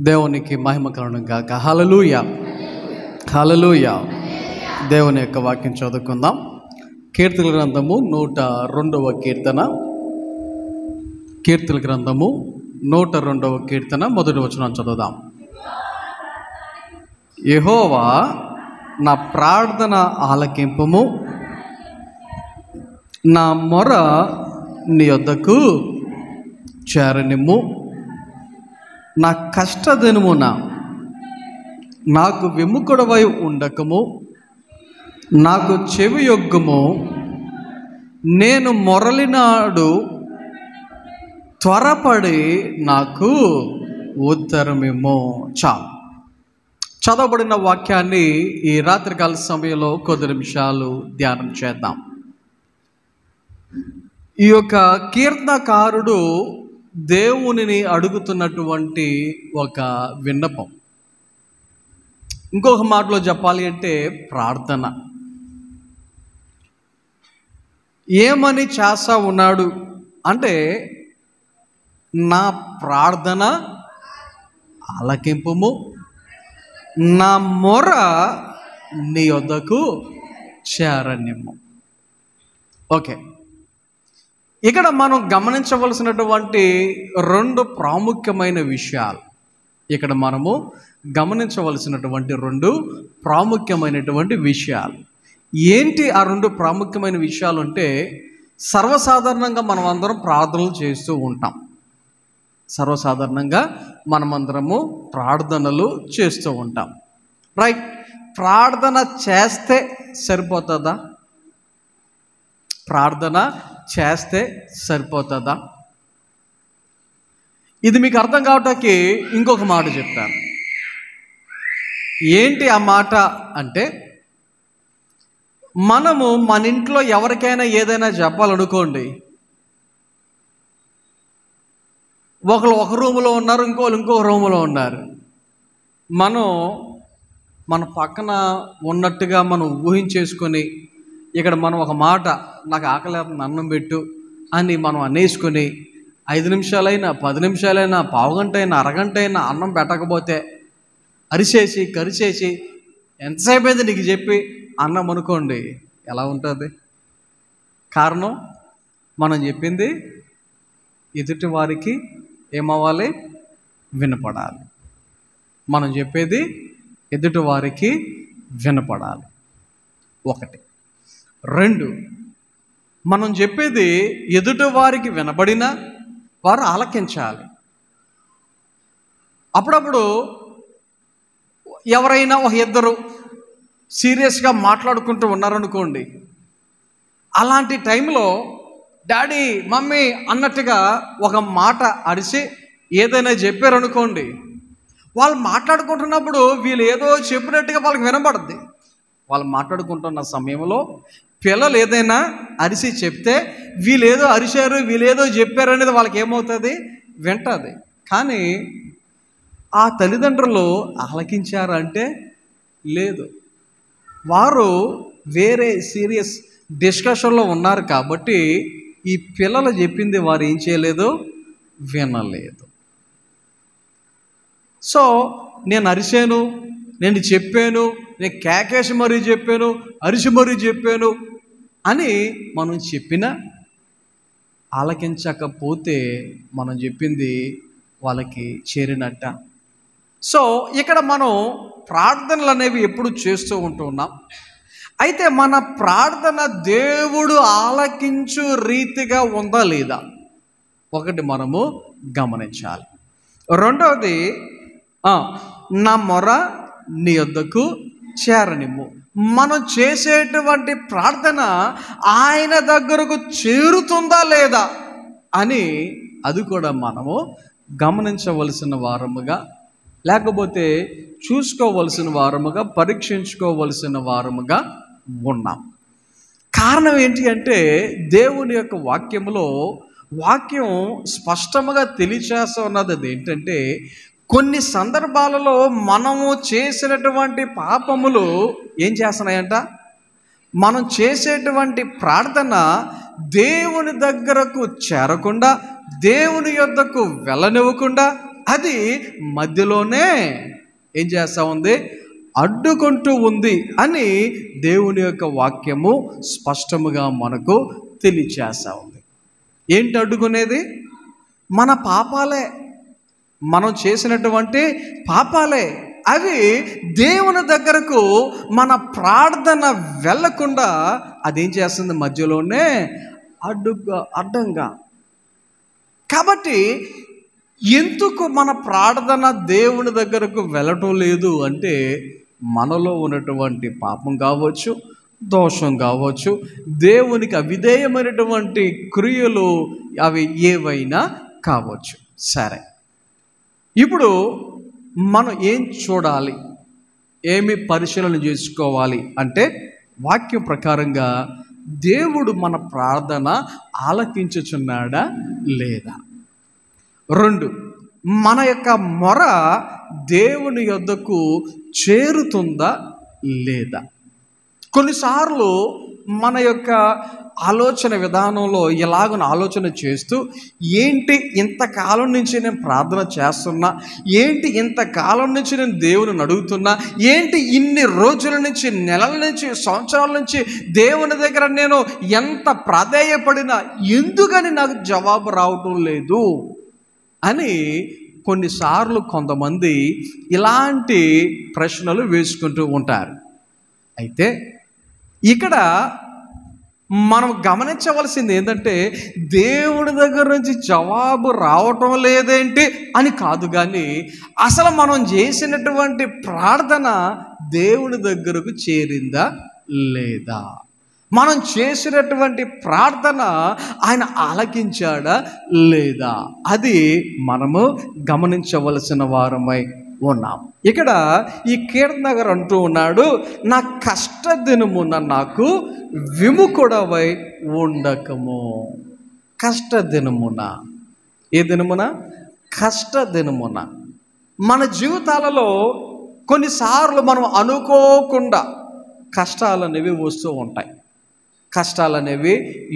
దేవునికి మహిమ కలుగును గాక. హల్లెలూయా, హల్లెలూయా. దేవుని యొక్క వాక్యం చదువుకుందాం. కీర్తన గ్రంథము 102వ కీర్తన. కీర్తన గ్రంథము 102వ కీర్తన మొదటి వచనం చదువుదాం. యెహోవా నా ప్రార్థన ఆలకింపుము, నా మొర నీ యొద్దకు చేరనిమ్ము. నా కష్టదినమున నాకు విముఖుడవై ఉండకము, నాకు చెవియొగ్గుము. నేను మొరలినాడు త్వరపడి నాకు ఉత్తరమిమ్ము. చదవబడిన వాక్యాన్ని ఈ రాత్రికాల సమయంలో కొద్ది నిమిషాలు ధ్యానం చేద్దాం. ఈ యొక్క కీర్తనకారుడు దేవునిని అడుగుతున్నటువంటి ఒక విన్నపం, ఇంకొక మాటలో చెప్పాలి అంటే ప్రార్థన. ఏమని చేస్తా ఉన్నాడు అంటే, నా ప్రార్థన ఆలకింపుము, నా మొర నీ యొద్దకు చేరనిమ్ము. ఓకే, ఇక్కడ మనం గమనించవలసినటువంటి రెండు ప్రాముఖ్యమైన విషయాలు. ఇక్కడ మనము గమనించవలసినటువంటి రెండు ప్రాముఖ్యమైనటువంటి విషయాలు ఏంటి? ఆ రెండు ప్రాముఖ్యమైన విషయాలు అంటే, సర్వసాధారణంగా మనం అందరం ప్రార్థనలు చేస్తూ ఉంటాం. సర్వసాధారణంగా మనమందరము ప్రార్థనలు చేస్తూ ఉంటాం, రైట్? ప్రార్థన చేస్తే సరిపోతుందా? ప్రార్థన చేస్తే సరిపోతుందా? ఇది మీకు అర్థం కావటానికి ఇంకొక మాట చెప్తాను. ఏంటి ఆ మాట అంటే, మనము మన ఇంట్లో ఎవరికైనా ఏదైనా చెప్పాలనుకోండి, ఒకరు ఒక రూములో ఉన్నారు, ఇంకోళ్ళు ఇంకో రూములో ఉన్నారు. మనం మన పక్కన ఉన్నట్టుగా మనం ఊహించేసుకొని, ఇక్కడ మనం ఒక మాట, నాకు ఆకలి అన్నం పెట్టు అని మనం అనేసుకొని 5 నిమిషాలైనా 10 నిమిషాలైనా పావుగంట అయినా అరగంట అయినా అన్నం పెట్టకపోతే అరిచేసి కరిచేసి ఎంతసేపు అయింది నీకు చెప్పి అన్నం అనుకోండి, ఎలా ఉంటుంది? కారణం, మనం చెప్పింది ఎదుటి వారికి ఏమవ్వాలి? వినపడాలి. మనం చెప్పేది ఎదుటి వారికి వినపడాలి. ఒకటి. 2, మనం చెప్పేది ఎదుటి వారికి వినబడినా వారు ఆలకించాలి. అప్పుడప్పుడు ఎవరైనా ఒక ఇద్దరు సీరియస్గా మాట్లాడుకుంటూ ఉన్నారనుకోండి, అలాంటి టైంలో డాడీ మమ్మీ అన్నట్టుగా ఒక మాట అరిచి ఏదైనా చెప్పారనుకోండి, వాళ్ళు మాట్లాడుకుంటున్నప్పుడు వీళ్ళు ఏదో చెప్పినట్టుగా వాళ్ళకి వినబడుద్ది. వాళ్ళు మాట్లాడుకుంటున్న సమయంలో పిల్లలు ఏదైనా అరిసి చెప్తే వీళ్ళేదో అరిచారు వీళ్ళేదో చెప్పారు అనేది వాళ్ళకి ఏమవుతుంది? వింటుంది. కానీ ఆ తల్లిదండ్రులు ఆలకించారంటే లేదు. వారు వేరే సీరియస్ డిస్కషన్లో ఉన్నారు కాబట్టి ఈ పిల్లలు చెప్పింది వారు ఏం చేయలేదు? వినలేదు. సో నేను అరిచాను, నేను చెప్పాను, నేను కేకేసి మరీ చెప్పాను, అరిచి మరీ చెప్పాను అని మనం చెప్పినా ఆలకించకపోతే మనం చెప్పింది వాళ్ళకి చేరినట్ట. సో ఇక్కడ మనం ప్రార్థనలు అనేవి ఎప్పుడు చేస్తూ ఉంటున్నాం. అయితే మన ప్రార్థన దేవుడు ఆలకించు రీతిగా ఉందా లేదా? ఒకటి మనము గమనించాలి. రెండవది, నా మొర నీ యొద్దకు చేరనిమ్ము. మనం చేసేటువంటి ప్రార్థన ఆయన దగ్గరకు చేరుతుందా లేదా అని అది కూడా మనము గమనించవలసిన వారముగా, లేకపోతే చూసుకోవలసిన వారముగా, పరీక్షించుకోవలసిన వారముగా ఉన్నాం. కారణం ఏంటి అంటే, దేవుని యొక్క వాక్యం స్పష్టంగా తెలియచేస్తూ ఉన్నది ఏంటంటే, కొన్ని సందర్భాలలో మనము చేసినటువంటి పాపములు ఏం చేస్తున్నాయంట? మనం చేసేటువంటి ప్రార్థన దేవుని దగ్గరకు చేరకుండా, దేవుని యొద్దకు వెళ్ళనివ్వకుండా అది మధ్యలోనే ఏం చేస్తూ ఉంది, అడ్డుకుంటూ ఉంది అని దేవుని యొక్క వాక్యము స్పష్టముగా మనకు తెలియచేస్తూ ఉంది. ఏంటి అడ్డుకునేది? మన పాపాలే, మనం చేసినటువంటి పాపాలే. అవి దేవుని దగ్గరకు మన ప్రార్థన వెళ్ళకుండా అదేం చేస్తుంది, మధ్యలోనే అడ్డంగా. కాబట్టి ఎందుకు మన ప్రార్థన దేవుని దగ్గరకు వెళ్ళటం లేదు అంటే, మనలో ఉన్నటువంటి పాపం కావచ్చు, దోషం కావచ్చు, దేవునికి అవిధేయమైనటువంటి క్రియలు అవి ఏవైనా కావచ్చు. సరే, ఇప్పుడు మనం ఏం చూడాలి, ఏమి పరిశీలన చేసుకోవాలి అంటే, వాక్యం ప్రకారంగా దేవుడు మన ప్రార్థన ఆలకించుచున్నాడా లేదా? 2, మన యొక్క మొర దేవుని యొద్దకు చేరుతుందా లేదా? కొన్నిసార్లు మన యొక్క ఆలోచన విధానంలో ఇలాగ ఆలోచన చేస్తూ, ఏంటి ఇంతకాలం నుంచి నేను ప్రార్థన చేస్తున్నా, ఏంటి ఇంతకాలం నుంచి నేను దేవుని అడుగుతున్నా, ఏంటి ఇన్ని రోజుల నుంచి, నెలల నుంచి, సంవత్సరాల నుంచి దేవుని దగ్గర నేను ఎంత ప్రాధేయపడినా ఎందుకని నాకు జవాబు రావటం లేదు అని కొన్నిసార్లు కొంతమంది ఇలాంటి ప్రశ్నలు వేసుకుంటూ ఉంటారు. అయితే ఇక్కడ మనం గమనించవలసింది ఏంటంటే, దేవుడి దగ్గర నుంచి జవాబు రావటం లేదేంటి అని కాదు, కానీ అసలు మనం చేసినటువంటి ప్రార్థన దేవుడి దగ్గరకు చేరిందా లేదా, మనం చేసినటువంటి ప్రార్థన ఆయన ఆలకించాడా లేదా, అది మనము గమనించవలసిన వారమై ఉన్నాం. ఇక్కడ ఈ కీర్తనగారు అంటూ ఉన్నాడు, నా కష్ట దినమున నాకు విముఖుడవై ఉండకము. కష్ట దినమున, ఏ దినమున? కష్ట దినమున. మన జీవితాలలో కొన్నిసార్లు మనం అనుకోకుండా కష్టాలనేవి వస్తూ ఉంటాయి, కష్టాలనేవి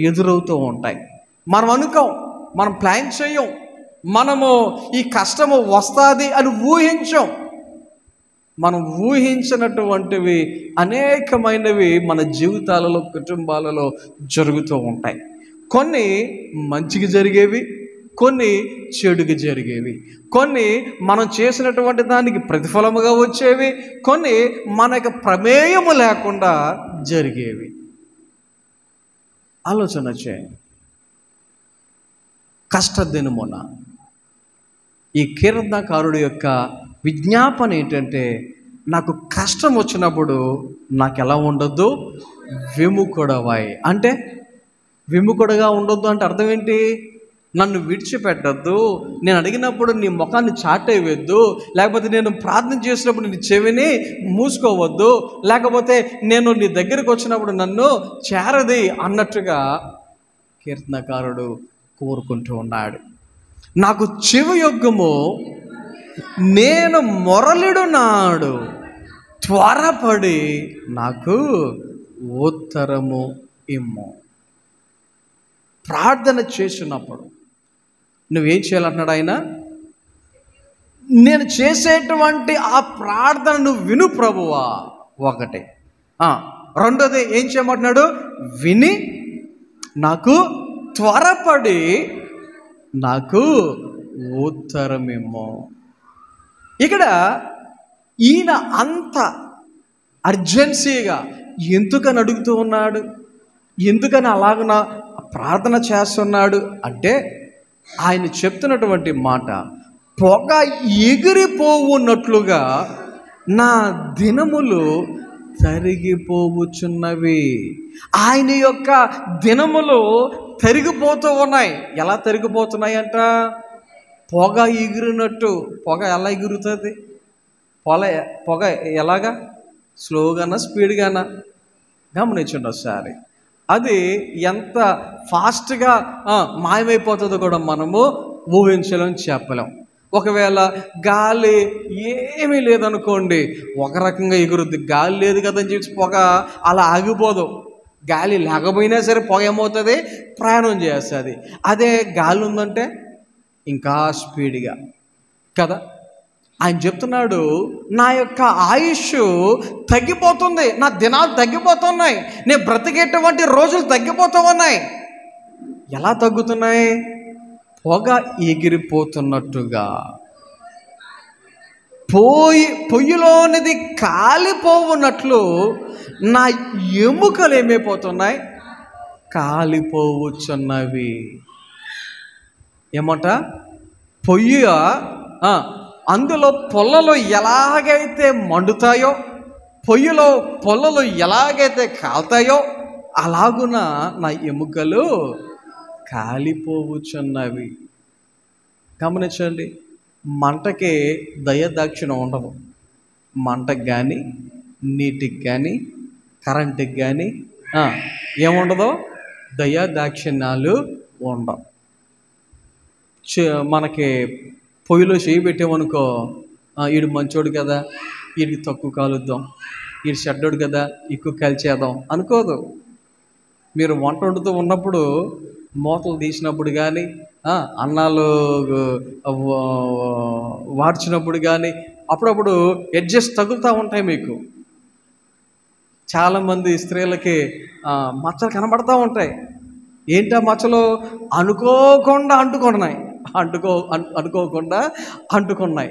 ఎదురవుతూ ఉంటాయి. మనం అనుకోం, మనం ప్లాన్ చేయం, మనము ఈ కష్టము వస్తుంది అని ఊహించాం. మనం ఊహించినటువంటివి అనేకమైనవి మన జీవితాలలో, కుటుంబాలలో జరుగుతూ ఉంటాయి. కొన్ని మంచిగా జరిగేవి, కొన్ని చెడుగా జరిగేవి, కొన్ని మనం చేసినటువంటి దానికి ప్రతిఫలముగా వచ్చేవి, కొన్ని మనకు ప్రమేయము లేకుండా జరిగేవి. ఆలోచన చేయండి. కష్టదినమున ఈ కీర్తనకారుడి యొక్క విజ్ఞాపన ఏంటంటే, నాకు కష్టం వచ్చినప్పుడు నాకు ఎలా ఉండొద్దు, విముఖుడవై. అంటే విముఖుడుగా ఉండొద్దు అంటే అర్థం ఏంటి? నన్ను విడిచిపెట్టద్దు, నేను అడిగినప్పుడు నీ ముఖాన్ని చాటేయవద్దు, లేకపోతే నేను ప్రార్థన చేసినప్పుడు నీ చెవిని మూసుకోవద్దు, లేకపోతే నేను నీ దగ్గరికి వచ్చినప్పుడు నన్ను చేరది అన్నట్టుగా కీర్తనకారుడు కోరుకుంటూ ఉన్నాడు. నాకు చెవియొగ్గము, నేను మొరలిడు నాడు త్వరపడి నాకు ఉత్తరము ఇమ్ము. ప్రార్థన చేసినప్పుడు నువ్వేం చేయాలంటున్నాడు ఆయన? నేను చేసేటువంటి ఆ ప్రార్థన నువ్వు విను ప్రభువా, ఒకటి. రెండోది ఏం చేయమంటున్నాడు? విని నాకు త్వరపడి నాకు ఉత్తరమేమో. ఇక్కడ ఈయన అంత అర్జెన్సీగా ఎందుకని అడుగుతూ ఉన్నాడు, ఎందుకని అలాగన ప్రార్థన చేస్తున్నాడు అంటే, ఆయన చెప్తున్నటువంటి మాట, పొగ ఎగిరిపోవున్నట్లుగా నా దినములు తరిగిపోవచ్చున్నవి. ఆయన యొక్క దినములు తరిగిపోతూ ఉన్నాయి. ఎలా తరిగిపోతున్నాయి అంట? పొగ ఎగిరినట్టు. పొగ ఎలా ఎగురుతుంది? పొగ ఎలాగా? స్లోగానా, స్పీడ్గానా? గమనించండి ఒకసారి. అది ఎంత ఫాస్ట్గా మాయమైపోతుందో కూడా మనము ఊహించలేం, చెప్పలేం. ఒకవేళ గాలి ఏమీ లేదనుకోండి, ఒక రకంగా ఎగురుద్ది. గాలి లేదు కదని చెప్పి పొగ అలా ఆగిపోదు. గాలి లేకపోయినా సరే పొగ ఏమవుతుంది? ప్రయాణం చేస్తుంది. అదే గాలి ఉందంటే ఇంకా స్పీడ్గా. కదా. ఆయన చెప్తున్నాడు, నా యొక్క ఆయుష్ తగ్గిపోతుంది, నా దినాలు తగ్గిపోతున్నాయి, నేను బ్రతికేటువంటి రోజులు తగ్గిపోతూ ఉన్నాయి. ఎలా తగ్గుతున్నాయి? పొగ ఎగిరిపోతున్నట్టుగా, పొయ్యిలోనిది కాలిపోవున్నట్లు నా ఎముకలు ఏమైపోతున్నాయి? కాలిపోవచ్చున్నవి. ఏమంట? పొయ్యి అందులో పొల్లలు ఎలాగైతే మండుతాయో, పొల్లలు ఎలాగైతే కాలుతాయో, అలాగున నా ఎముకలు కాలిపోవచ్చున్నవి. గమనించండి, మంటకి దయదాక్షిణ్యం ఉండదు. మంటకి కానీ, నీటికి కానీ, కరెంటుకి కానీ ఏముండదో? దయాదాక్షిణ్యాలు ఉండవు. మనకి పొయ్యిలో చేయి పెట్టామనుకో, వీడు మంచోడు కదా, వీడికి తక్కువ కాలుద్దాం, వీడు చెడ్డోడు కదా, ఎక్కువ కాల్చేద్దాం అనుకోదు. మీరు వంట వండుతూ ఉన్నప్పుడు, మూతలు తీసినప్పుడు కానీ, అన్నాలు వార్చినప్పుడు కానీ, అప్పుడప్పుడు అడ్జస్ట్ తగులుతూ ఉంటాయి మీకు. చాలామంది స్త్రీలకి మచ్చలు కనబడుతూ ఉంటాయి. ఏంటా మచ్చలు? అనుకోకుండా అంటుకున్నాయి.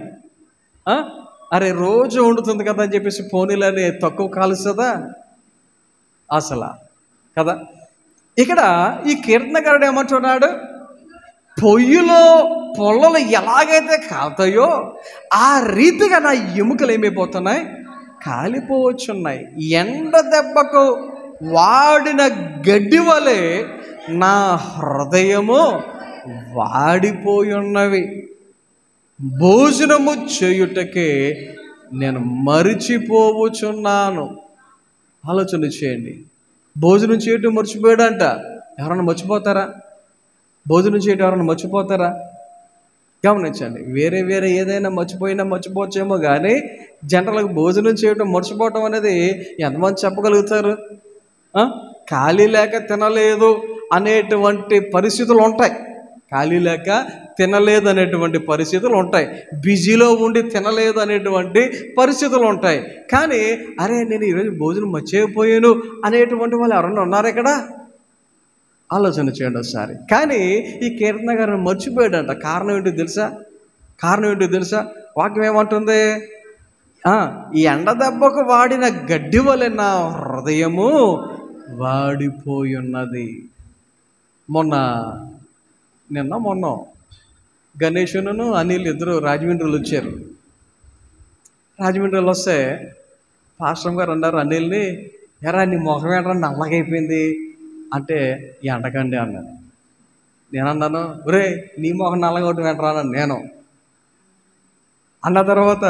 అరే రోజు వండుతుంది కదా అని చెప్పేసి పోనీలని తక్కువ కాలుస్తుందా అసలు కదా. ఇక్కడ ఈ కీర్తనకారుడు ఏమంటున్నాడు? పొల్లలు ఎలాగైతే కాలుతాయో ఆ రీతిగా నా ఎముకలు ఏమైపోతున్నాయి? కాలిపోవచ్చున్నాయి. ఎండ దెబ్బకు వాడిన గడ్డి వలె నా హృదయము వాడిపోయి ఉన్నవి. భోజనము చేయుటకే నేను మరిచిపోవచ్చున్నాను. ఆలోచన చేయండి. భోజనం చేయటం మర్చిపోయాడంట. ఎవరన్నా మర్చిపోతారా? భోజనం చేయటం ఎవరన్నా మర్చిపోతారా? గమనించండి. వేరే ఏదైనా మర్చిపోవచ్చేమో కానీ జనరల్గా భోజనం చేయటం మర్చిపోవటం అనేది ఎంతమంది చెప్పగలుగుతారు? ఖాళీ లేక తినలేదు అనేటువంటి పరిస్థితులు ఉంటాయి. ఖాళీ లేక తినలేదు అనేటువంటి పరిస్థితులు ఉంటాయి. బిజీలో ఉండి తినలేదు అనేటువంటి పరిస్థితులు ఉంటాయి. కానీ అరే నేను ఈరోజు భోజనం మర్చిపోయాను అనేటువంటి వాళ్ళు ఎవరన్నా ఉన్నారు ఇక్కడ? ఆలోచన చేయండి ఒకసారి. కానీ ఈ కీర్తన గారు మర్చిపోయాడంట. కారణం ఏంటో తెలుసా? వాక్యం ఏమంటుంది? ఈ ఎండ దెబ్బకు వాడిన గడ్డి వలె నా హృదయము వాడిపోయి ఉన్నది. మొన్న గణేషును అనిల్ ఇద్దరు రాజమండ్రిలో వచ్చారు. రాజమండ్రిలో వస్తే పాస్టర్ గారు అన్నారు అనిల్ని, ఎరా నీ మొహం ఏంట్రా నల్లగైపోయింది అంటే, ఎండకండి అన్నాను. నేనన్నాను, ఒరే నీ మొహం నల్లగొట్టం ఏంట్రా అన్నాను నేను. అన్న తర్వాత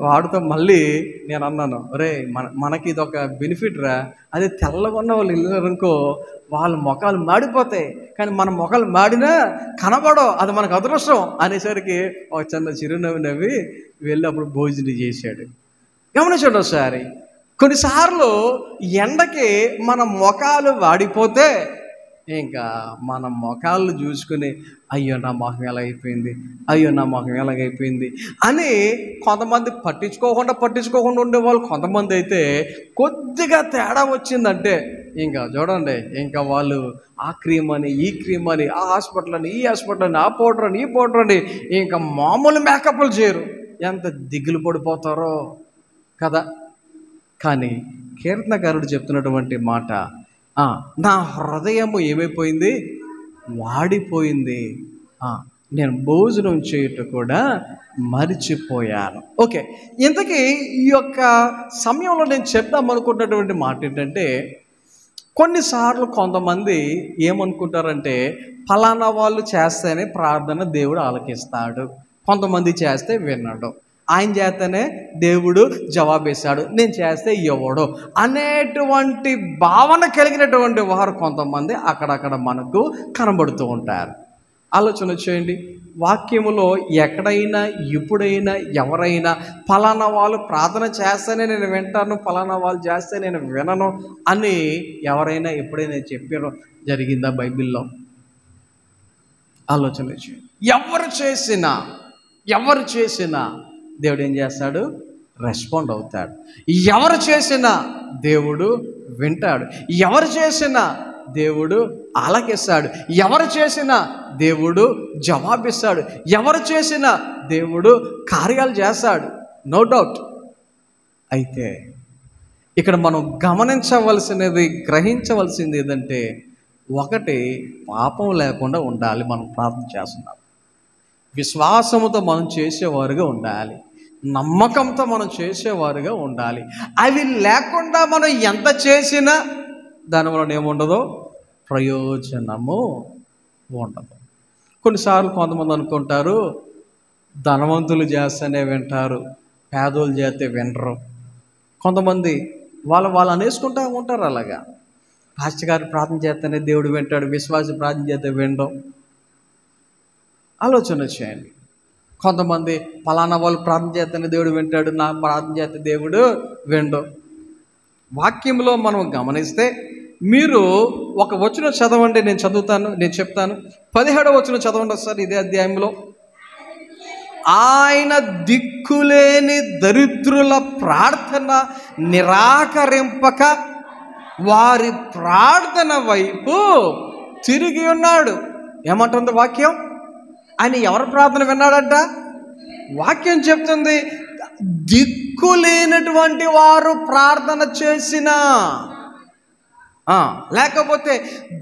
వాడితో మళ్ళీ నేను అన్నాను, ఒరే మనకి ఇది ఒక బెనిఫిట్ రా, అది తెల్లగా ఉన్న వాళ్ళు వెళ్ళారనుకో వాళ్ళ ముఖాలు మాడిపోతాయి, కానీ మన ముఖాలు మాడినా కనబడవు, అది మనకు అదృష్టం అనేసరికి ఒక చిన్న చిరునవ్వు నవ్వి వెళ్ళి అప్పుడు భోజనం చేశాడు. గమనించండి ఒకసారి. కొన్నిసార్లు ఎండకి మన ముఖాలు వాడిపోతే ఇంకా మన ముఖాలు చూసుకుని అయ్యో నా మొహం ఎలాగైపోయింది అని కొంతమంది పట్టించుకోకుండా ఉండేవాళ్ళు. కొంతమంది అయితే కొద్దిగా తేడా వచ్చిందంటే ఇంకా చూడండి, ఇంకా వాళ్ళు ఆ క్రీమ్ అని ఈ క్రీమ్ అని ఆ హాస్పిటల్ అని ఈ హాస్పిటల్ అని ఆ పౌడర్ అని ఈ పౌడర్ అని ఇంకా మామూలు మేకప్లు చేయరు. ఎంత దిగులు పడిపోతారో కదా. కానీ కీర్తనకారుడు చెప్తున్నటువంటి మాట, నా హృదయము ఏమైపోయింది? వాడిపోయింది. నేను భోజనం చేయట కూడా మరిచిపోయాను. ఓకే, ఇంతకీ ఈ యొక్క సమయంలో నేను చెప్దాం అనుకున్నటువంటి మాట ఏంటంటే, కొన్నిసార్లు కొంతమంది ఏమనుకుంటారంటే ఫలానా వాళ్ళు చేస్తేనే ప్రార్థన దేవుడు ఆలకిస్తాడు, కొంతమంది చేస్తే వినడు, ఆయన చేస్తేనే దేవుడు జవాబేశాడు, నేను చేస్తే ఇవ్వడు అనేటువంటి భావన కలిగినటువంటి వారు కొంతమంది అక్కడక్కడ మనకు కనబడుతూ ఉంటారు. ఆలోచన చేయండి. వాక్యములో ఎక్కడైనా ఎప్పుడైనా ఎవరైనా ఫలానా వాళ్ళు ప్రార్థన చేస్తేనే నేను వింటాను, ఫలానా వాళ్ళు చేస్తే నేను వినను అని ఎవరైనా ఎప్పుడైనా చెప్పారో జరిగిందా బైబిల్లో? ఆలోచన చేయండి. ఎవరు చేసినా ఎవరు చేసినా దేవుడు ఏం చేస్తాడు? రెస్పాండ్ అవుతాడు. ఎవరు చేసినా దేవుడు వింటాడు. ఎవరు చేసినా దేవుడు ఆలకిస్తాడు. ఎవరు చేసినా దేవుడు జవాబిస్తాడు. ఎవరు చేసినా దేవుడు కార్యాలు చేస్తాడు, నో డౌట్. అయితే ఇక్కడ మనం గమనించవలసినది, గ్రహించవలసింది ఏదంటే, ఒకటి, పాపం లేకుండా ఉండాలి. మనం ప్రార్థన చేస్తున్నాం, విశ్వాసముతో మనం చేసేవారుగా ఉండాలి, నమ్మకంతో మనం చేసేవారుగా ఉండాలి. అవి లేకుండా మనం ఎంత చేసినా దానివల్ల ఏముండదు? ప్రయోజనము ఉండదు. కొన్నిసార్లు కొంతమంది అనుకుంటారు, ధనవంతులు చేస్తేనే వింటారు, పేదోళ్ళు చేస్తే వినరు. కొంతమంది వాళ్ళు అనేసుకుంటూ ఉంటారు. అలాగా పాస్టర్ గారు ప్రార్థన చేస్తేనే దేవుడు వింటాడు, విశ్వాసి ప్రార్థన చేస్తే వినడం. ఆలోచన చేయండి. కొంతమంది పలానా వాళ్ళు ప్రార్థన చేస్తేనే దేవుడు వింటాడు, నా ప్రార్థన చేస్తే దేవుడు వినడం. వాక్యంలో మనం గమనిస్తే, మీరు ఒక వచనం చదవండి, నేను చెప్తాను. 17వ వచనం చదవండి సార్, ఇదే అధ్యాయంలో. ఆయన దిక్కులేని దరిద్రుల ప్రార్థన నిరాకరింపక వారి ప్రార్థన వైపు తిరిగి ఉన్నాడు. ఏమంటుంది వాక్యం? ఆయన ఎవరి ప్రార్థన విన్నాడంట? వాక్యం చెప్తుంది, దిక్కులేనటువంటి వారు ప్రార్థన చేసినా, లేకపోతే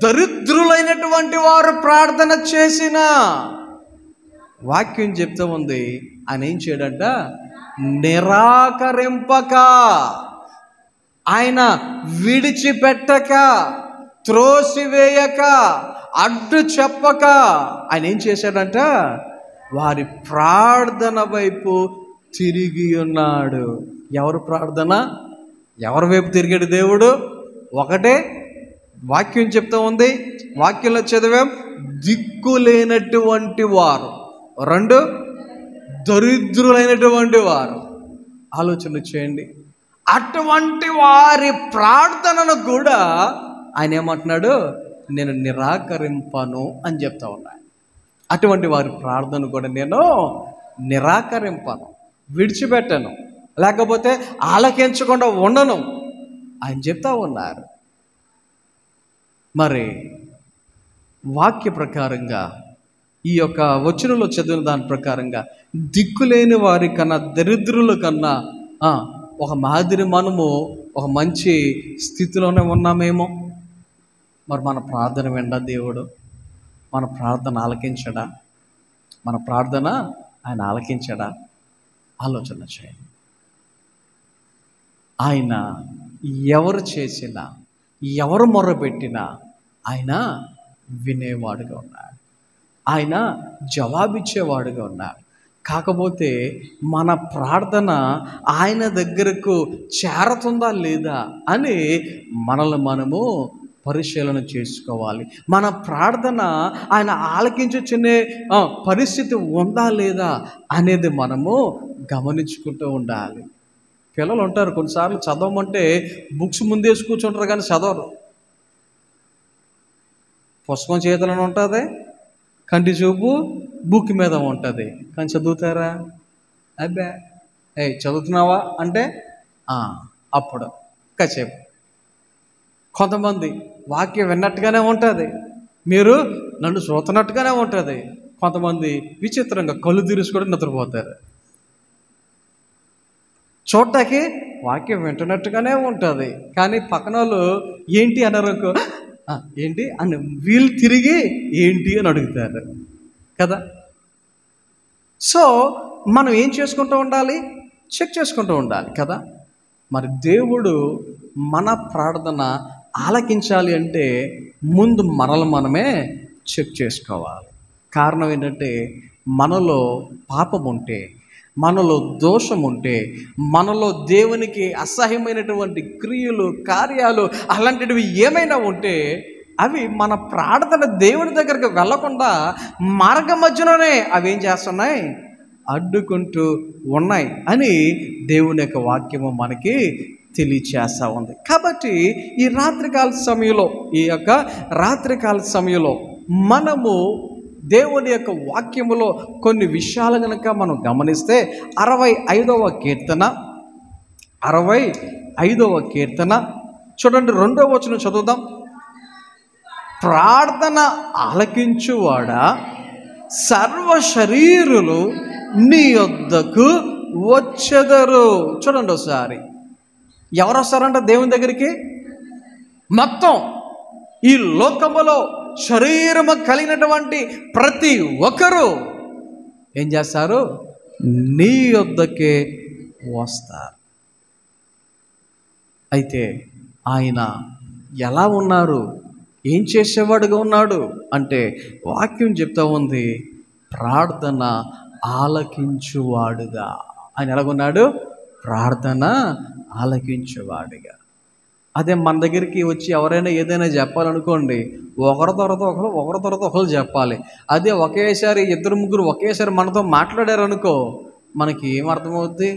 దరిద్రులైనటువంటి వారు ప్రార్థన చేసినా, వాక్యం చెప్తూ ఉంది, ఆయన ఏం చేయడంట? నిరాకరింపక, ఆయన విడిచిపెట్టక, త్రోసివేయక, అడ్డు చెప్పక ఆయన ఏం చేశాడంట? వారి ప్రార్థన వైపు తిరిగి ఉన్నాడు. ఎవరు ప్రార్థన? ఎవరి వైపు తిరిగాడు దేవుడు? ఒకటే వాక్యం చెప్తా ఉంది, వాక్యంలో చదివాం, దిక్కులేనటువంటి వారు. 2, దరిద్రులైనటువంటి వారు. ఆలోచన చేయండి. అటువంటి వారి ప్రార్థనను కూడా ఆయన ఏమంటున్నాడు? నేను నిరాకరింపను అని చెప్తా ఉన్నాను. అటువంటి వారి ప్రార్థన కూడా నేను నిరాకరింపను, విడిచిపెట్టను, లేకపోతే ఆలకించకుండా ఉండను ఆయన చెప్తా ఉన్నారు. మరి వాక్య ప్రకారంగా, ఈ యొక్క వచనంలో చదివిన దాని ప్రకారంగా, దిక్కులేని వారి కన్నా, దరిద్రుల కన్నా ఒక మాదిరి మనము ఒక మంచి స్థితిలోనే ఉన్నామేమో. మరి మన ప్రార్థన వినడా దేవుడు? మన ప్రార్థన ఆలకించడా? మన ప్రార్థన ఆయన ఆలకించడా? ఆలోచన చేయండి. ఆయన ఎవరు చేసినా, ఎవరు మొర్రపెట్టినా ఆయన వినేవాడుగా ఉన్నాడు, ఆయన జవాబిచ్చేవాడుగా ఉన్నాడు. కాకపోతే మన ప్రార్థన ఆయన దగ్గరకు చేరుతుందా లేదా అని మనల్ని మనము పరిశీలన చేసుకోవాలి. మన ప్రార్థన ఆయన ఆలకించుచునే పరిస్థితి ఉందా లేదా అనేది మనము గమనించుకుంటూ ఉండాలి. పిల్లలు ఉంటారు, కొన్నిసార్లు చదవమంటే బుక్స్ ముందేసి కూర్చుంటారు కానీ చదవరు. పుస్తకం చేతులను ఉంటుంది, కంటి చూపు బుక్ మీద ఉంటుంది, కానీ చదువుతారా? అబ్బే, చదువుతున్నావా అంటే అప్పుడు కాసేపు. కొంతమంది వాక్యం విన్నట్టుగానే ఉంటుంది, మీరు నన్ను చూస్తున్నట్టుగానే ఉంటుంది. కొంతమంది విచిత్రంగా కళ్ళు తెరుచుకొని నిద్రపోతారు. చూడటానికి వాక్యం వింటున్నట్టుగానే ఉంటుంది, కానీ పక్కన వాళ్ళు ఏంటి అన్నారు, ఏంటి అని వీళ్ళు తిరిగి ఏంటి అని అడుగుతారు కదా. సో మనం ఏం చేసుకుంటూ ఉండాలి? చెక్ చేసుకుంటూ ఉండాలి కదా. మరి దేవుడు మన ప్రార్థన ఆలకించాలి అంటే ముందు మనమే చెక్ చేసుకోవాలి. కారణం ఏంటంటే, మనలో పాపం ఉంటే, మనలో దోషం ఉంటే, మనలో దేవునికి అసహ్యమైనటువంటి క్రియలు, కార్యాలు అలాంటివి ఏమైనా ఉంటే, అవి మన ప్రార్థన దేవుని దగ్గరికి వెళ్ళకుండా మార్గ మధ్యలోనే అవి ఏం చేస్తున్నాయి? అడ్డుకుంటూ ఉన్నాయి అని దేవుని యొక్క వాక్యము మనకి తెలియచేస్తూ ఉంది. కాబట్టి ఈ యొక్క రాత్రికాల సమయంలో మనము దేవుని యొక్క వాక్యములో కొన్ని విషయాలు కనుక మనం గమనిస్తే 65వ కీర్తన చూడండి, 2వ వచనం చదువుదాం. ప్రార్థన ఆలకించువాడా, సర్వ శరీరులు నీ యొద్దకు వచ్చెదరు. చూడండి ఒకసారి, ఎవరు వస్తారంట దేవుని దగ్గరికి? మొత్తం ఈ లోకములో శరీరము కలిగినటువంటి ప్రతి ఒక్కరూ ఏం చేస్తారు? నీ యొద్దకే వస్తారు. అయితే ఆయన ఎలా ఉన్నారు, ఏం చేసేవాడుగా ఉన్నాడు అంటే వాక్యం చెప్తా ఉంది, ప్రార్థన ఆలకించువాడుగా. ఆయన ఎలాగున్నాడు? ప్రార్థన ఆలకించువాడుగా. అదే మన దగ్గరికి వచ్చి ఎవరైనా ఏదైనా చెప్పాలనుకోండి, ఒకరి తర్వాత ఒకరు చెప్పాలి. అదే ఒకేసారి 2-3 ఒకేసారి మనతో మాట్లాడారనుకో, మనకి ఏం అర్థమవుద్ది?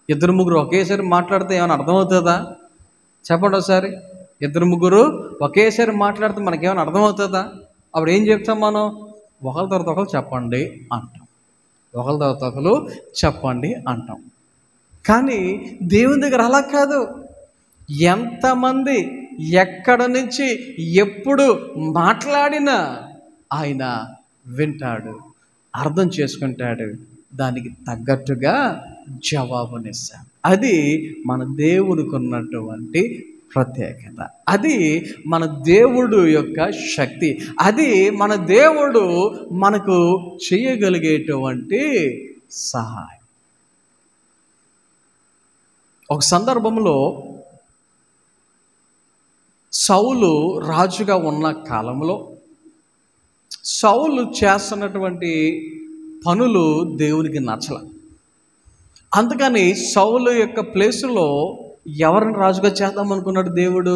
2-3 ఒకేసారి మాట్లాడితే ఏమైనా అర్థమవుతుందా? చెప్పండి ఒకసారి. 2-3 ఒకేసారి మాట్లాడితే మనకేమైనా అర్థమవుతుందా? అప్పుడు ఏం చెప్తాం మనం? ఒకరి తర్వాత ఒకరు చెప్పండి అంటాం, ఒకరి తర్వాత ఒకరు చెప్పండి అంటాం. కానీ దేవుని దగ్గర అలా కాదు. ఎంతమంది ఎక్కడ నుంచి ఎప్పుడు మాట్లాడినా ఆయన వింటాడు, అర్థం చేసుకుంటాడు, దానికి తగ్గట్టుగా జవాబునిస్తాడు. అది మన దేవుడికి ఉన్నటువంటి ప్రత్యేకత, అది మన దేవుడు యొక్క శక్తి, అది మన దేవుడు మనకు చేయగలిగేటువంటి సహాయం. ఒక సందర్భంలో సౌలు రాజుగా ఉన్న కాలంలో సౌలు చేస్తున్నటువంటి పనులు దేవునికి నచ్చల. అందుకని సౌలు యొక్క ప్లేసులో ఎవరిని రాజుగా చేద్దాం అనుకున్నాడు దేవుడు?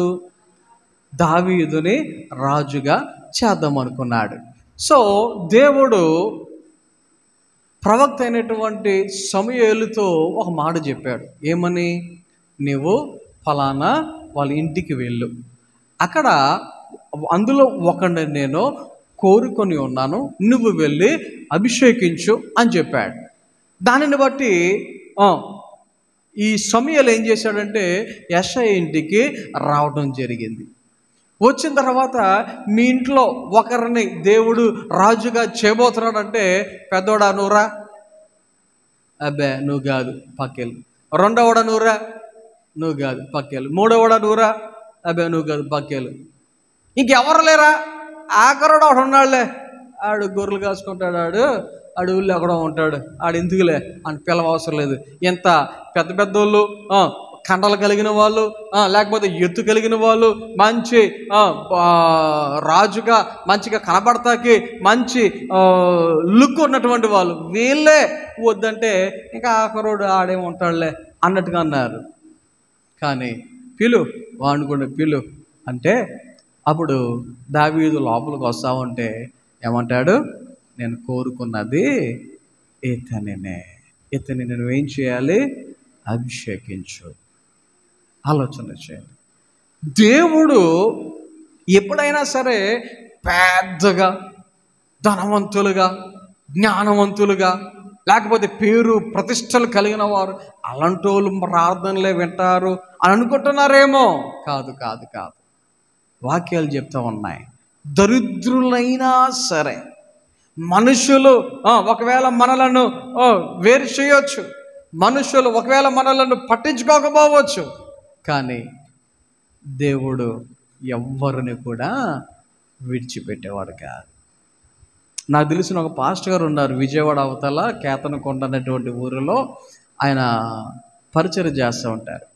దావీదుని రాజుగా చేద్దాం అనుకున్నాడు. సో దేవుడు ప్రవక్త అయినటువంటి సమూయేలుతో ఒక మాట చెప్పాడు. ఏమని? నీవు ఫలానా వాళ్ళ ఇంటికి వెళ్ళు, అక్కడ అందులో ఒకడిని నేను కోరుకొని ఉన్నాను, నువ్వు వెళ్ళి అభిషేకించు అని చెప్పాడు. దానిని బట్టి ఈ సమూయేలు ఏం చేశాడంటే యెషయా ఇంటికి రావడం జరిగింది. వచ్చిన తర్వాత మీ ఇంట్లో ఒకరిని దేవుడు రాజుగా చేయబోతున్నాడంటే, పెద్దోడా నువ్వురా, అబ్బే నువ్వు కాదు పక్కెళ్ళు, రెండోవాడ నువ్వురా, నువ్వు కాదు పక్కెళ్ళు, మూడోవాడ నువ్వురా, అబ్బే నువ్వు కాదు పక్కెళ్ళు, ఇంకెవరు లేరా, ఆఖరుడు ఒకడు ఉన్నాడులే, ఆడు గొర్రెలు కాసుకుంటాడు, ఆడు ఊళ్ళో ఎక్కడో ఉంటాడు, ఆడు ఎందుకులే అని పిలవవసరం లేదు. ఎంత పెద్ద పెద్దోళ్ళు, కండలు కలిగిన వాళ్ళు, లేకపోతే ఎత్తు కలిగిన వాళ్ళు, మంచి రాజుగా మంచిగా కనబడతాకి మంచి లుక్ ఉన్నటువంటి వాళ్ళు, వీళ్ళే వద్దంటే ఇంకా ఆఖరుడు ఆడేముంటాడులే అన్నట్టుగా అన్నారు. కానీ వాడిని కూడా పిలు అంటే అప్పుడు దావీదు లోపలికి వస్తా ఉంటే ఏమంటాడు? నేను కోరుకున్నది ఇతని నేను ఏం చేయాలి? అభిషేకించు. ఆలోచన చేయండి. దేవుడు ఎప్పుడైనా సరే పెద్దగా, ధనవంతులుగా, జ్ఞానవంతులుగా, లేకపోతే పేరు ప్రతిష్టలు కలిగిన వారు అలాంటి వాళ్ళు ప్రార్థనలే వింటారు అని అనుకుంటున్నారేమో. కాదు కాదు కాదు, వాక్యాలు చెప్తా ఉన్నాయి. దరిద్రులైనా సరే మనుషులు ఒకవేళ మనలను వేరు చేయొచ్చు, మనుషులు ఒకవేళ మనలను పట్టించుకోకపోవచ్చు, కానీ దేవుడు ఎవ్వరిని కూడా విడిచిపెట్టేవాడు కాదు. నాకు తెలిసిన ఒక పాస్టర్ గారు ఉన్నారు, విజయవాడ అవతల కేతనకొండ అనేటువంటి ఊరిలో ఆయన పరిచయం చేస్తూ ఉంటారు.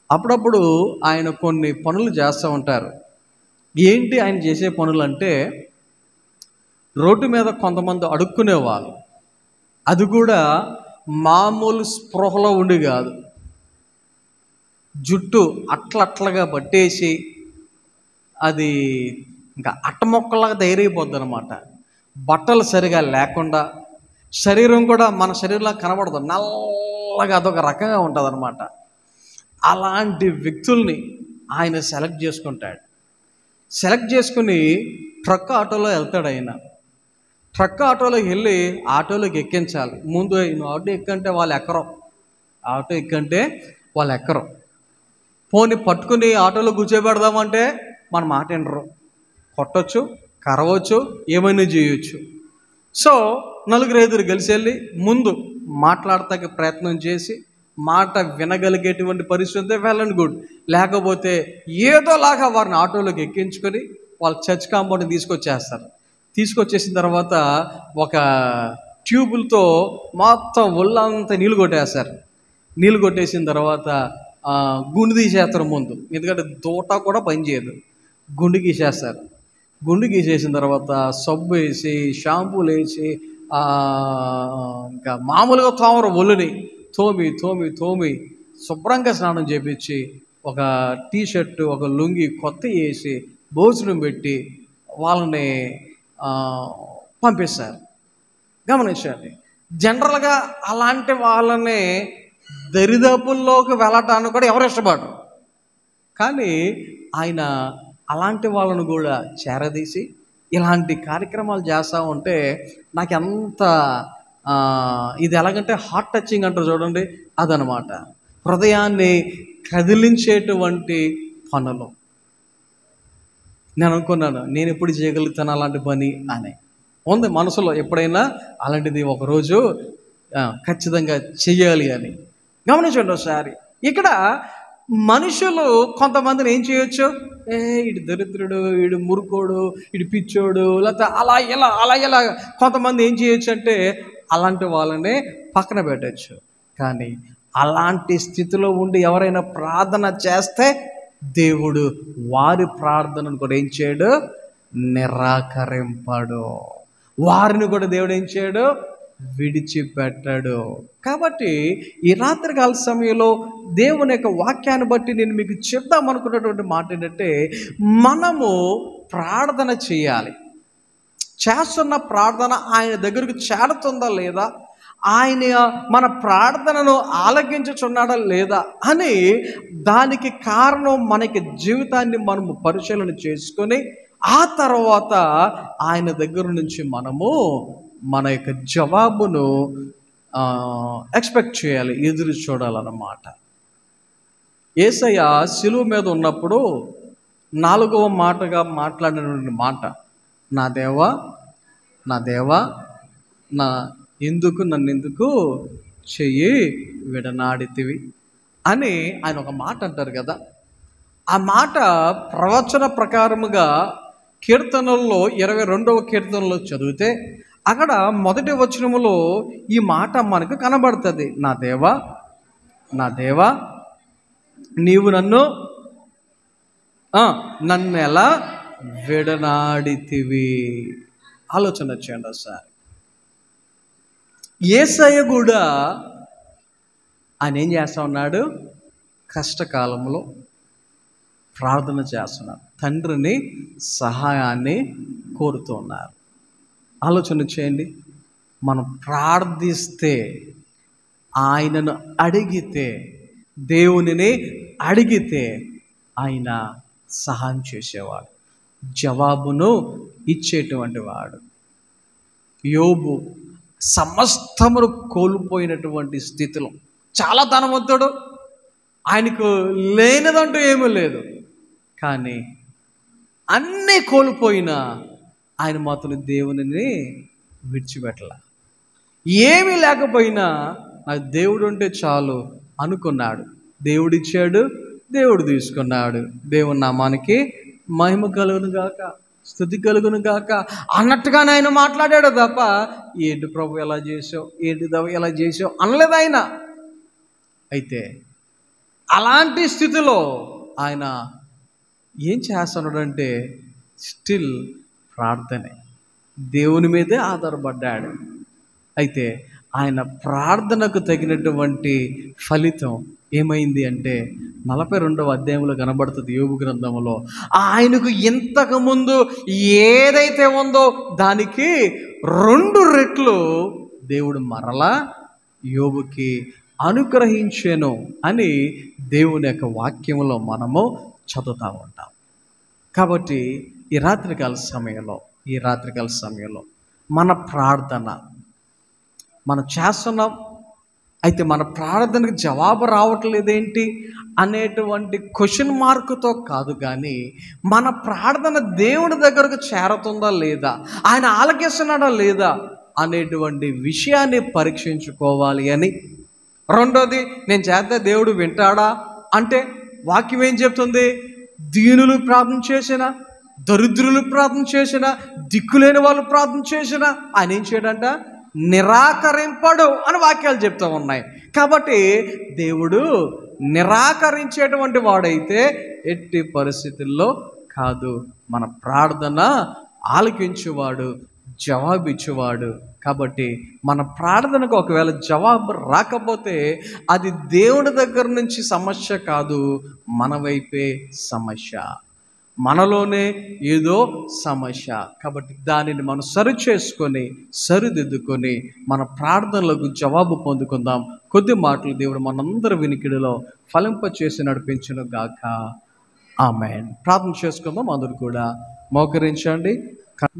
అప్పుడప్పుడు ఆయన కొన్ని పనులు చేస్తూ ఉంటారు. ఏంటి ఆయన చేసే పనులు అంటే, రోడ్డు మీద కొంతమంది అడుక్కునేవాళ్ళు, అది కూడా మామూలు స్పృహలో ఉండి కాదు, జుట్టు అట్లగా పట్టేసి అది ఇంకా అట్టమొక్కలాగా తయారైపోద్ది అనమాట. బట్టలు సరిగా లేకుండా, శరీరం కూడా మన శరీరంలో కనబడదు, నల్లగా అదొక రకంగా ఉంటుంది అనమాట. అలాంటి వ్యక్తుల్ని ఆయన సెలెక్ట్ చేసుకుంటాడు. సెలెక్ట్ చేసుకుని ట్రక్ ఆటోలో వెళ్తాడు. ఆయన ట్రక్ ఆటోలోకి వెళ్ళి ఆటోలోకి ఎక్కించాలి. ముందు నువ్వు ఆటో ఎక్కంటే వాళ్ళు ఎక్కరు, ఆటో ఎక్కంటే వాళ్ళు ఎక్కరు. పోనీ పట్టుకుని ఆటోలో కూర్చోబెడదామంటే మన మాట వినరు, కొట్టచ్చు, కరవచ్చు, ఏమైనా చేయొచ్చు. సో నలుగురు ఐదుగురు కలిసి వెళ్ళి ముందు మాట్లాడతానికి ప్రయత్నం చేసి మాట వినగలిగేటువంటి పరిస్థితి వెళ్ళండి గుడ్. లేకపోతే ఏదోలాగా వారిని ఆటోలోకి ఎక్కించుకొని వాళ్ళ చర్చ్ కాంపౌండ్ని తీసుకొచ్చేస్తారు. తీసుకొచ్చేసిన తర్వాత ఒక ట్యూబులతో మొత్తం ఒళ్ళంతా నీళ్ళు కొట్టేస్తారు. నీళ్ళు కొట్టేసిన తర్వాత గుండు తీసేస్తారు ముందు, ఎందుకంటే దూట కూడా పనిచేయదు. గుండు గీసేస్తారు. గుండు గీసేసిన తర్వాత సబ్బు వేసి షాంపూలు వేసి ఇంకా మామూలుగా తోమరు ఒళ్ళుని తోమి తోమి తోమి శుభ్రంగా స్నానం చేపించి ఒక టీషర్టు ఒక లుంగి కొత్త వేసి భోజనం పెట్టి వాళ్ళని పంపిస్తారు. గమనించండి, జనరల్గా అలాంటి వాళ్ళని దరిదాపుల్లోకి వెళ్ళటానికి కూడా ఎవరు ఇష్టపడరు. కానీ ఆయన అలాంటి వాళ్ళను కూడా చేరదీసి ఇలాంటి కార్యక్రమాలు చేస్తూ ఉంటే నాకు ఎంత ఇది ఎలాగంటే హార్ట్ టచింగ్ అంటారు చూడండి, అదనమాట. హృదయాన్ని కదిలించేటువంటి పనులు. నేను అనుకున్నాను, నేను ఎప్పుడు చేయగలుగుతాను అలాంటి పని అని ఉంది మనసులో. ఎప్పుడైనా అలాంటిది ఒకరోజు ఖచ్చితంగా చెయ్యాలి అని. గమనించండి ఒకసారి, ఇక్కడ మనుషులు కొంతమందిని ఏం చేయొచ్చు, ఇటు దరిద్రుడు, ఇడు మురుకోడు, ఇటు పిచ్చోడు, లేకపోతే అలా ఇలా కొంతమంది ఏం చేయొచ్చు అంటే అలాంటి వాళ్ళనే పక్కన పెట్టచ్చు. కానీ అలాంటి స్థితిలో ఉండి ఎవరైనా ప్రార్థన చేస్తే దేవుడు వారి ప్రార్థనను కూడా ఏం చేయడు, నిరాకరింపడు. వారిని కూడా దేవుడు ఏం చేయడు, విడిచిపెట్టాడు. కాబట్టి ఈ రాత్రికాల సమయంలో దేవుని యొక్క వాక్యాన్ని బట్టి నేను మీకు చెప్దాం అనుకున్నటువంటి మాట ఏంటంటే, మనము ప్రార్థన చేయాలి. చేస్తున్న ప్రార్థన ఆయన దగ్గరకు చేరుతుందా లేదా, ఆయన మన ప్రార్థనను ఆలకించుచున్నాడా లేదా అని దానికి కారణం మనకి జీవితాన్ని మనము పరిశీలన చేసుకొని ఆ తర్వాత ఆయన దగ్గర నుంచి మనము మన యొక్క జవాబును ఎక్స్పెక్ట్ చేయాలి, ఎదురు చూడాలన్నమాట. యేసయ్య శిలువ మీద ఉన్నప్పుడు 4వ మాటగా మాట్లాడినటువంటి మాట, నా దేవా నా దేవా నా నన్నెందుకు చెయ్యి విడనాడితివి అని ఆయన ఒక మాట అంటారు కదా. ఆ మాట ప్రవచన ప్రకారముగా కీర్తనల్లో 22వ కీర్తనలో చదివితే అక్కడ మొదటి వచనములో ఈ మాట మనకు కనబడుతుంది. నా దేవా నా దేవా నీవు నన్ను ఎలా విడనాడితివి. ఆలోచన చేయండి సార్. యేసయ్య కూడా ఆయన ఏం చేస్తా ఉన్నాడు, కష్టకాలంలో ప్రార్థన చేస్తున్నారు, తండ్రిని సహాయాన్ని కోరుతూ ఉన్నారు. ఆలోచన చేయండి, మనం ప్రార్థిస్తే, ఆయనను అడిగితే, దేవునిని అడిగితే ఆయన సహాయం చేసేవాడు, జవాబును ఇచ్చేటువంటి వాడు. యోబు సమస్తమును కోల్పోయినటువంటి స్థితిలో, చాలా ధనవంతుడు, ఆయనకు లేనిదంటూ ఏమీ లేదు, కానీ అన్నీ కోల్పోయినా ఆయన మాత్రం దేవునిని విడిచిపెట్టల. ఏమీ లేకపోయినా నాకు దేవుడు ఉంటే చాలు అనుకున్నాడు. దేవుడిచ్చాడు, దేవుడు తీసుకున్నాడు. దేవుని నామానికి మహిమ కలుగును గాక, స్తుతి కలుగును గాక అన్నట్టుగానే ఆయన మాట్లాడాడు తప్ప ఏంటి ప్రభు ఎలా చేసావు, ఏంటి దవ ఎలా చేసావు అనలేదు ఆయన. అయితే అలాంటి స్థితిలో ఆయన ఏం చేస్తున్నాడంటే స్టిల్ ప్రార్థనే, దేవుని మీదే ఆధారపడ్డాడు. అయితే ఆయన ప్రార్థనకు తగినటువంటి ఫలితం ఏమైంది అంటే 42వ అధ్యాయంలో కనబడుతుంది యోబు గ్రంథంలో. ఆయనకు ఇంతకుముందు ఏదైతే ఉందో దానికి 2 రెట్లు దేవుడు మరలా యోబుకి అనుగ్రహించెను అని దేవుని యొక్క వాక్యంలో మనము చదువుతూ ఉంటాం. కాబట్టి ఈ రాత్రికాల సమయంలో మన ప్రార్థన మనం చేస్తున్నాం, అయితే మన ప్రార్థనకు జవాబు రావట్లేదేంటి అనేటువంటి క్వశ్చన్ మార్కుతో కాదు, కానీ మన ప్రార్థన దేవుడి దగ్గరకు చేరుతుందా లేదా, ఆయన ఆలకిస్తున్నాడా లేదా అనేటువంటి విషయాన్ని పరీక్షించుకోవాలి అని. రెండోది, నేను చేస్తే దేవుడు వింటాడా అంటే వాక్యం ఏం చెప్తుంది? దీనులు ప్రార్థన చేసినా, దరిద్రులు ప్రార్థన చేసినా, దిక్కులేని వాళ్ళు ప్రార్థన చేసినా ఆయన ఏం చేయడంట? నిరాకరింపడు అని వాక్యాలు చెప్తూ ఉన్నాయి. కాబట్టి దేవుడు నిరాకరించేటువంటి వాడైతే ఎట్టి పరిస్థితుల్లో కాదు, మన ప్రార్థన ఆలకించువాడు, జవాబిచ్చువాడు. కాబట్టి మన ప్రార్థనకు ఒకవేళ జవాబు రాకపోతే అది దేవుడి దగ్గర నుంచి సమస్య కాదు, మన వైపే సమస్య, మనలోనే ఏదో సమస్య. కాబట్టి దానిని మనం సరిచేసుకొని సరిదిద్దుకొని మన ప్రార్థనలకు జవాబు పొందుకుందాం. కొద్ది మాటలు దేవుడు మనందరి వినికిడిలో ఫలింపచేసి నడిపించును గాక. ఆమేన్. ప్రార్థన చేసుకుందాం. అందరూ కూడా మోకరించండి.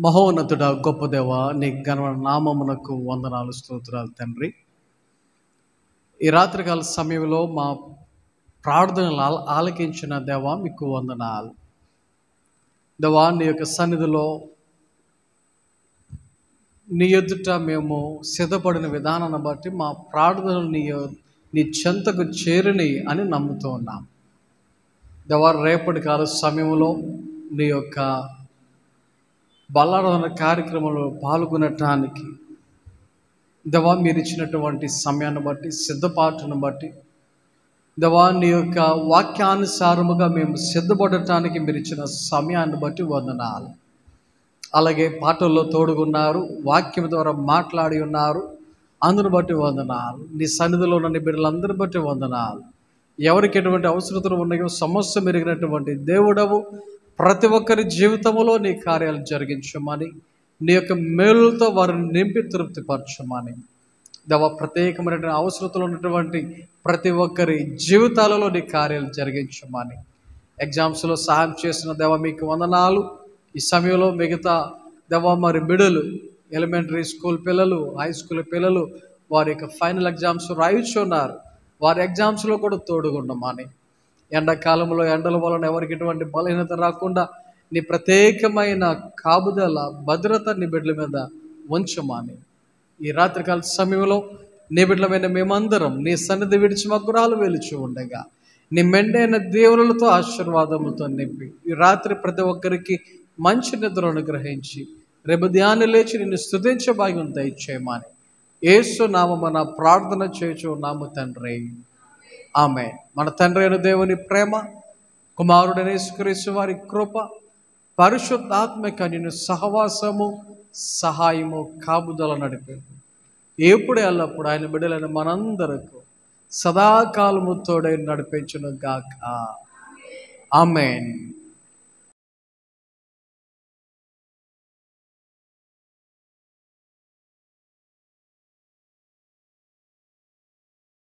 మహోన్నతుడా, గొప్ప దేవా, నీ ఘన నామమునకు వందనాలు, స్తోత్రాలు తండ్రి. ఈ రాత్రికాల సమయంలో మా ప్రార్థనలు ఆలకించిన దేవా మీకు వందనాలు. దేవా, నీ యొక్క సన్నిధిలో నీ ఎదుట మేము సిద్ధపడిన విధానాన్ని బట్టి మా ప్రార్థనలు నీ చెంతకు చేరిని అని నమ్ముతూ ఉన్నాం. దేవా, రేపటి కాల సమయంలో నీ యొక్క బలారాధన కార్యక్రమంలో పాల్గొనటానికి దేవా మీరు ఇచ్చినటువంటి సమయాన్ని బట్టి, సిద్ధపాటును బట్టి దేవా నీ యొక్క వాక్యానుసారముగా మేము సిద్ధపడటానికి మీరు ఇచ్చిన సమయాన్ని బట్టి వందనాలు. అలాగే పాటల్లో తోడుగున్నారు, వాక్యం ద్వారా మాట్లాడి ఉన్నారు, అందును బట్టి వందనాలు. నీ సన్నిధిలో ఉన్న నీ బిడ్డలందరి బట్టి వందనాలు. ఎవరికి ఎటువంటి అవసరతలు ఉన్నాయో సమస్య మెరిగినటువంటి దేవుడవు, ప్రతి ఒక్కరి జీవితంలో నీ కార్యాలు జరిగించమని, నీ యొక్క మేలులతో వారిని నింపి తృప్తిపరచమని దేవా, ప్రత్యేకమైన అవసరతలు ఉన్నటువంటి ప్రతి ఒక్కరి జీవితాలలో నీ కార్యాలు జరిగించమని, ఎగ్జామ్స్లో సహాయం చేసిన దేవా మీకు వందనాలు. ఈ సమయంలో మిగతా దేవా మరి బిడ్డలు, ఎలిమెంటరీ స్కూల్ పిల్లలు, హై స్కూల్ పిల్లలు వారి యొక్క ఫైనల్ ఎగ్జామ్స్ రాయించున్నారు, వారి ఎగ్జామ్స్లో కూడా తోడుగుండమని, ఎండాకాలంలో ఎండల వలన ఎవరికి ఎటువంటి బలహీనత రాకుండా నీ ప్రత్యేకమైన కాపుదల, భద్రత నీ బిడ్డల మీద ఉంచమని, ఈ రాత్రికాల సమయంలో నీ బిడ్డలమైన మేమందరం నీ సన్నిధి విడిచి మగ్గురాలు వెలుచు ఉండగా నీ మెండైన దేవులతో ఆశీర్వాదములతో నింపి ఈ రాత్రి ప్రతి ఒక్కరికి మంచి నిద్ర అనుగ్రహించి రేపు ధ్యానం లేచి నిన్ను స్తుతించే భాగ్యం దయచేయమని యేసు నామమున ప్రార్థన చేయుచున్నాము తండ్రి. ఆమేన్. మన తండ్రి అయిన దేవుని ప్రేమ, కుమారుడైన యేసుక్రీస్తు వారి కృప, పరిశుద్ధాత్మక నిన్ను సహవాసము, సహాయము, కాపుదల నడిపి ఎప్పుడు ఎల్లప్పుడు ఆయన బిడ్డలైన మనందరకు సదాకాలము తోడై నడిపించును గాక. ఆమేన్.